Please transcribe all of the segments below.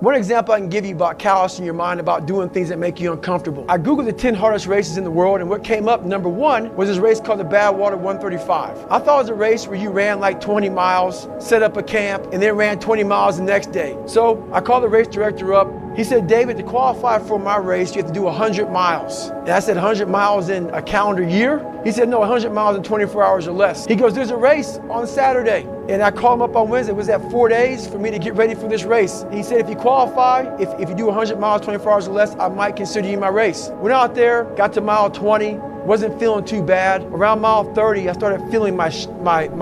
One example I can give you about callousing your mind, about doing things that make you uncomfortable. I Googled the 10 hardest races in the world, and what came up, number one, was this race called the Badwater 135. I thought it was a race where you ran like 20 miles, set up a camp, and then ran 20 miles the next day. So I called the race director up. He said, David, to qualify for my race, you have to do 100 miles. And I said, 100 miles in a calendar year? He said, no, 100 miles in 24 hours or less. He goes, there's a race on Saturday. And I called him up on Wednesday. Was that 4 days for me to get ready for this race? He said, if you qualify, if you do 100 miles, 24 hours or less, I might consider you my race. Went out there, got to mile 20, wasn't feeling too bad. Around mile 30, I started feeling my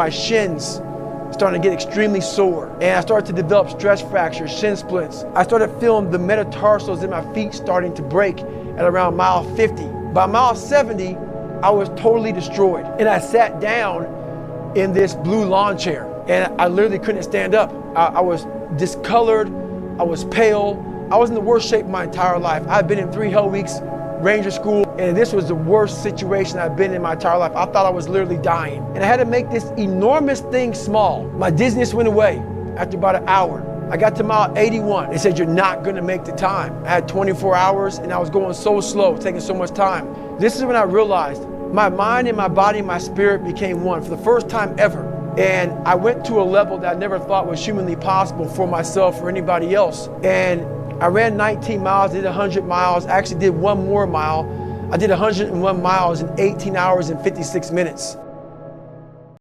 shins starting to get extremely sore. And I started to develop stress fractures, shin splints. I started feeling the metatarsals in my feet starting to break at around mile 50. By mile 70, I was totally destroyed. And I sat down in this blue lawn chair and I literally couldn't stand up. I was discolored, I was pale. I was in the worst shape of my entire life. I've been in 3 hell weeks, Ranger school, and this was the worst situation I've been in my entire life. I thought I was literally dying. And I had to make this enormous thing small. My dizziness went away after about an hour. I got to mile 81. They said, you're not gonna make the time. I had 24 hours and I was going so slow, taking so much time. This is when I realized my mind and my body and my spirit became one for the first time ever. And I went to a level that I never thought was humanly possible for myself or anybody else. And I ran 19 miles, did 100 miles, actually did one more mile. I did 101 miles in 18 hours and 56 minutes.